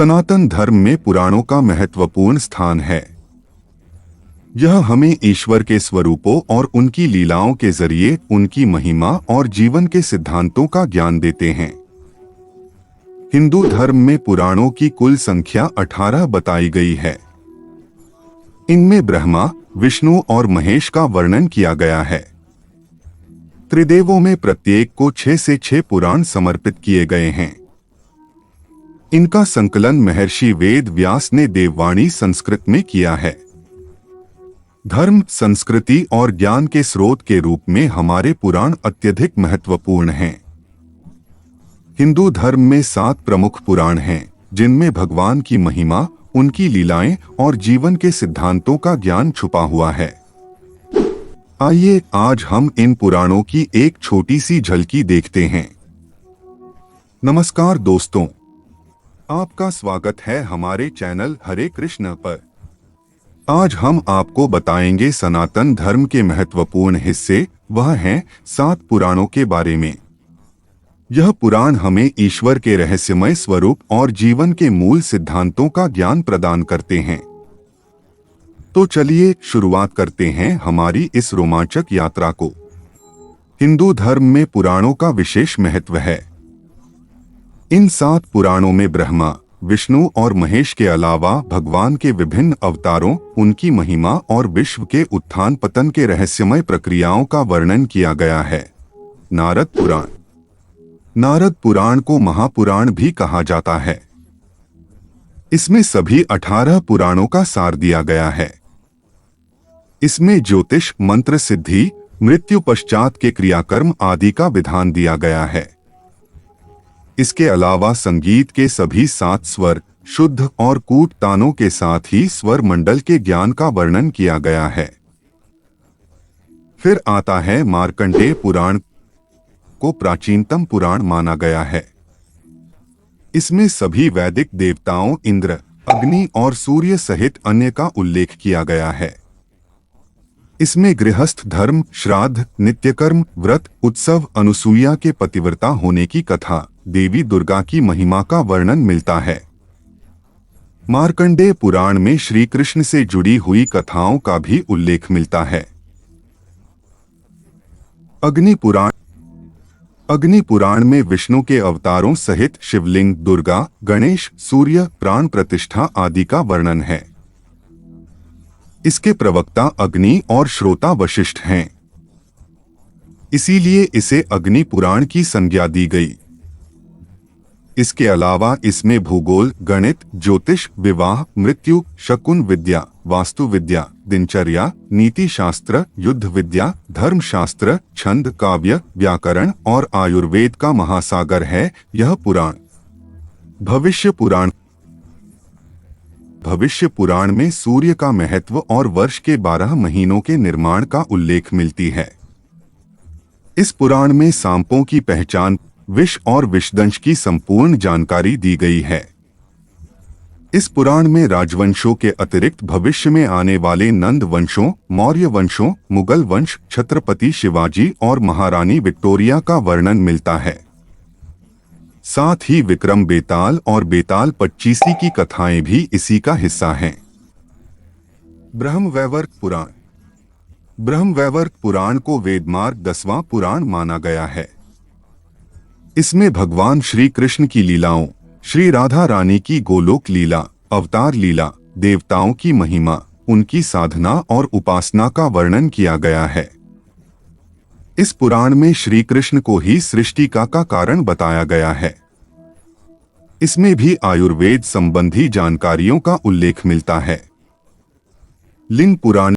सनातन धर्म में पुराणों का महत्वपूर्ण स्थान है। यह हमें ईश्वर के स्वरूपों और उनकी लीलाओं के जरिए उनकी महिमा और जीवन के सिद्धांतों का ज्ञान देते हैं। हिंदू धर्म में पुराणों की कुल संख्या 18 बताई गई है। इनमें ब्रह्मा, विष्णु और महेश का वर्णन किया गया है। त्रिदेवों में प्रत्येक को 6 से 6 पुराण समर्पित किए गए हैं। इनका संकलन महर्षि वेद व्यास ने देववाणी संस्कृत में किया है। धर्म, संस्कृति और ज्ञान के स्रोत के रूप में हमारे पुराण अत्यधिक महत्वपूर्ण हैं। हिंदू धर्म में 7 प्रमुख पुराण हैं, जिनमें भगवान की महिमा, उनकी लीलाएं और जीवन के सिद्धांतों का ज्ञान छुपा हुआ है। आइए आज हम इन पुराणों की एक छोटी सी झलकी देखते हैं। नमस्कार दोस्तों, आपका स्वागत है हमारे चैनल हरे कृष्ण पर। आज हम आपको बताएंगे सनातन धर्म के महत्वपूर्ण हिस्से, वह हैं 7 पुराणों के बारे में। यह पुराण हमें ईश्वर के रहस्यमय स्वरूप और जीवन के मूल सिद्धांतों का ज्ञान प्रदान करते हैं। तो चलिए शुरुआत करते हैं हमारी इस रोमांचक यात्रा को। हिंदू धर्म में पुराणों का विशेष महत्व है। इन 7 पुराणों में ब्रह्मा, विष्णु और महेश के अलावा भगवान के विभिन्न अवतारों, उनकी महिमा और विश्व के उत्थान पतन के रहस्यमय प्रक्रियाओं का वर्णन किया गया है। नारद पुराण। नारद पुराण को महापुराण भी कहा जाता है। इसमें सभी 18 पुराणों का सार दिया गया है। इसमें ज्योतिष, मंत्र सिद्धि, मृत्यु पश्चात के क्रियाकर्म आदि का विधान दिया गया है। इसके अलावा संगीत के सभी 7 स्वर, शुद्ध और कूट तानों के साथ ही स्वर मंडल के ज्ञान का वर्णन किया गया है। फिर आता है मार्कंडेय पुराण, को प्राचीनतम पुराण माना गया है। इसमें सभी वैदिक देवताओं इंद्र, अग्नि और सूर्य सहित अन्य का उल्लेख किया गया है। इसमें गृहस्थ धर्म, श्राद्ध, नित्यकर्म, व्रत, उत्सव, अनुसूया के पतिव्रता होने की कथा, देवी दुर्गा की महिमा का वर्णन मिलता है। मार्कंडेय पुराण में श्री कृष्ण से जुड़ी हुई कथाओं का भी उल्लेख मिलता है। अग्नि पुराण। अग्नि पुराण में विष्णु के अवतारों सहित शिवलिंग, दुर्गा, गणेश, सूर्य, प्राण प्रतिष्ठा आदि का वर्णन है। इसके प्रवक्ता अग्नि और श्रोता वशिष्ठ हैं। इसीलिए इसे अग्नि पुराण की संज्ञा दी गई। इसके अलावा इसमें भूगोल, गणित, ज्योतिष, विवाह, मृत्यु, शकुन विद्या, वास्तु विद्या, दिनचर्या, नीति शास्त्र, युद्ध विद्या, धर्मशास्त्र, छंद, काव्य, व्याकरण और आयुर्वेद का महासागर है यह पुराण। भविष्य पुराण। भविष्य पुराण में सूर्य का महत्व और वर्ष के 12 महीनों के निर्माण का उल्लेख मिलती है। इस पुराण में सांपों की पहचान, विष और विषदंश की संपूर्ण जानकारी दी गई है। इस पुराण में राजवंशों के अतिरिक्त भविष्य में आने वाले नंद वंशों, मौर्य वंशों, मुगल वंश, छत्रपति शिवाजी और महारानी विक्टोरिया का वर्णन मिलता है। साथ ही विक्रम बेताल और बेताल पच्चीसी की कथाएं भी इसी का हिस्सा हैं। ब्रह्मवैवर्त पुराण। ब्रह्मवैवर्त पुराण को वेदमार्ग 10वां पुराण माना गया है। इसमें भगवान श्री कृष्ण की लीलाओं, श्री राधा रानी की गोलोक लीला, अवतार लीला, देवताओं की महिमा, उनकी साधना और उपासना का वर्णन किया गया है। इस पुराण में श्री कृष्ण को ही सृष्टि का कारण बताया गया है। इसमें भी आयुर्वेद संबंधी जानकारियों का उल्लेख मिलता है। लिंग पुराण।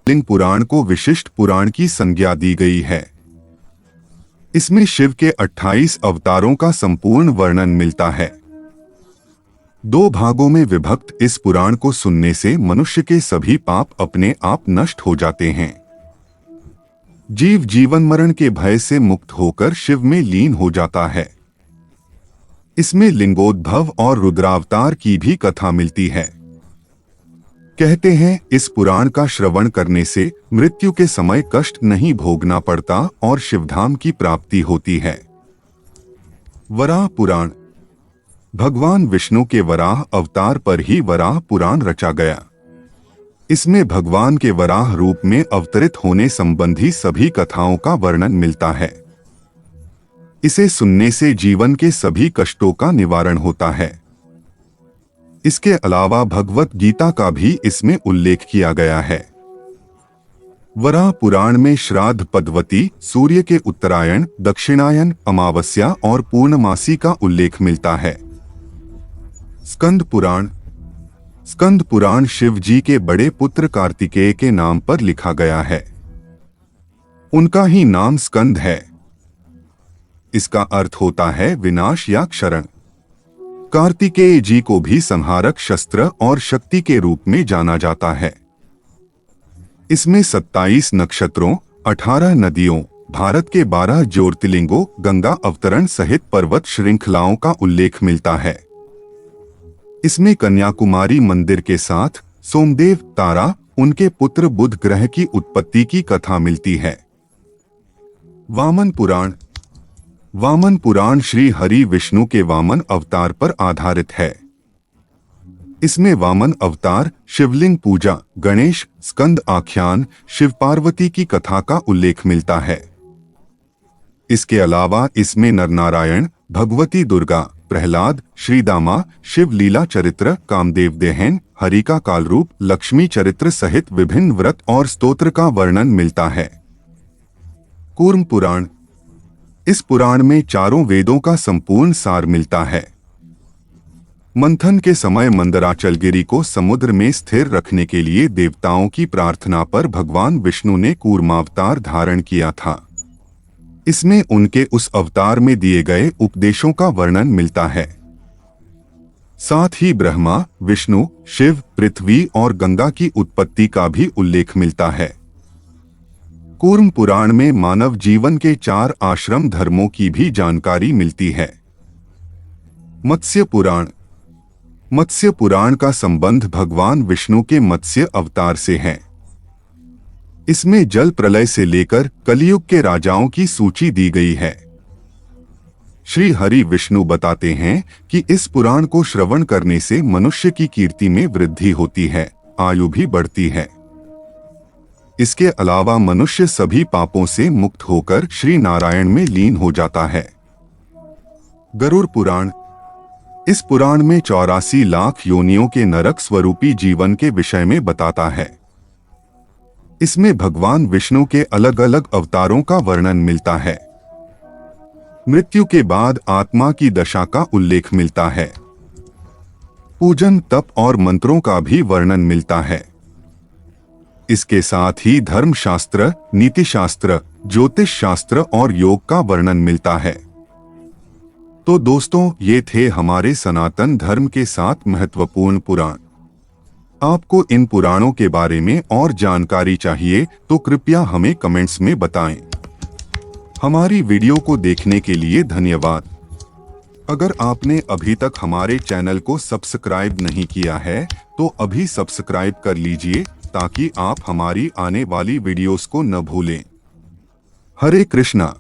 लिंग पुराण को विशिष्ट पुराण की संज्ञा दी गई है। इसमें शिव के 28 अवतारों का संपूर्ण वर्णन मिलता है। 2 भागों में विभक्त इस पुराण को सुनने से मनुष्य के सभी पाप अपने आप नष्ट हो जाते हैं। जीव जीवन मरण के भय से मुक्त होकर शिव में लीन हो जाता है। इसमें लिंगोद्भव और रुद्रावतार की भी कथा मिलती है। कहते हैं इस पुराण का श्रवण करने से मृत्यु के समय कष्ट नहीं भोगना पड़ता और शिवधाम की प्राप्ति होती है। वराह पुराण। भगवान विष्णु के वराह अवतार पर ही वराह पुराण रचा गया। इसमें भगवान के वराह रूप में अवतरित होने संबंधी सभी कथाओं का वर्णन मिलता है। इसे सुनने से जीवन के सभी कष्टों का निवारण होता है। इसके अलावा भगवत गीता का भी इसमें उल्लेख किया गया है। वराह पुराण में श्राद्ध पद्धति, सूर्य के उत्तरायण, दक्षिणायन, अमावस्या और पूर्णमासी का उल्लेख मिलता है। स्कंद पुराण। स्कंद पुराण शिव जी के बड़े पुत्र कार्तिकेय के नाम पर लिखा गया है। उनका ही नाम स्कंद है। इसका अर्थ होता है विनाश या क्षरण। कार्तिकेय जी को भी संहारक शस्त्र और शक्ति के रूप में जाना जाता है। इसमें 27 नक्षत्रों, 18 नदियों, भारत के 12 ज्योतिर्लिंगों, गंगा अवतरण सहित पर्वत श्रृंखलाओं का उल्लेख मिलता है। इसमें कन्याकुमारी मंदिर के साथ सोमदेव, तारा, उनके पुत्र बुध ग्रह की उत्पत्ति की कथा मिलती है। वामन पुराण। वामन पुराण श्री हरि विष्णु के वामन अवतार पर आधारित है। इसमें वामन अवतार, शिवलिंग पूजा, गणेश, स्कंद आख्यान, शिव पार्वती की कथा का उल्लेख मिलता है। इसके अलावा इसमें नरनारायण, भगवती दुर्गा, प्रहलाद, श्रीदामा, शिव लीला चरित्र, कामदेव दहन, हरि का कालरूप, लक्ष्मी चरित्र सहित विभिन्न व्रत और स्तोत्र का वर्णन मिलता है। कूर्म पुराण। इस पुराण में चारों वेदों का संपूर्ण सार मिलता है। मंथन के समय मंदराचलगिरी को समुद्र में स्थिर रखने के लिए देवताओं की प्रार्थना पर भगवान विष्णु ने कूर्मावतार धारण किया था। इसमें उनके उस अवतार में दिए गए उपदेशों का वर्णन मिलता है। साथ ही ब्रह्मा, विष्णु, शिव, पृथ्वी और गंगा की उत्पत्ति का भी उल्लेख मिलता है। कूर्म पुराण में मानव जीवन के 4 आश्रम धर्मों की भी जानकारी मिलती है। मत्स्य पुराण। मत्स्य पुराण का संबंध भगवान विष्णु के मत्स्य अवतार से है। इसमें जल प्रलय से लेकर कलियुग के राजाओं की सूची दी गई है। श्री हरि विष्णु बताते हैं कि इस पुराण को श्रवण करने से मनुष्य की कीर्ति में वृद्धि होती है, आयु भी बढ़ती है। इसके अलावा मनुष्य सभी पापों से मुक्त होकर श्री नारायण में लीन हो जाता है। गरुड़ पुराण। इस पुराण में 84 लाख योनियों के नरक स्वरूपी जीवन के विषय में बताता है। इसमें भगवान विष्णु के अलग अलग अवतारों का वर्णन मिलता है। मृत्यु के बाद आत्मा की दशा का उल्लेख मिलता है। पूजन, तप और मंत्रों का भी वर्णन मिलता है। इसके साथ ही धर्मशास्त्र, नीतिशास्त्र, ज्योतिष शास्त्र और योग का वर्णन मिलता है। तो दोस्तों, ये थे हमारे सनातन धर्म के 7 महत्वपूर्ण पुराण। आपको इन पुराणों के बारे में और जानकारी चाहिए तो कृपया हमें कमेंट्स में बताएं। हमारी वीडियो को देखने के लिए धन्यवाद। अगर आपने अभी तक हमारे चैनल को सब्सक्राइब नहीं किया है तो अभी सब्सक्राइब कर लीजिए ताकि आप हमारी आने वाली वीडियोस को न भूलें। हरे कृष्णा।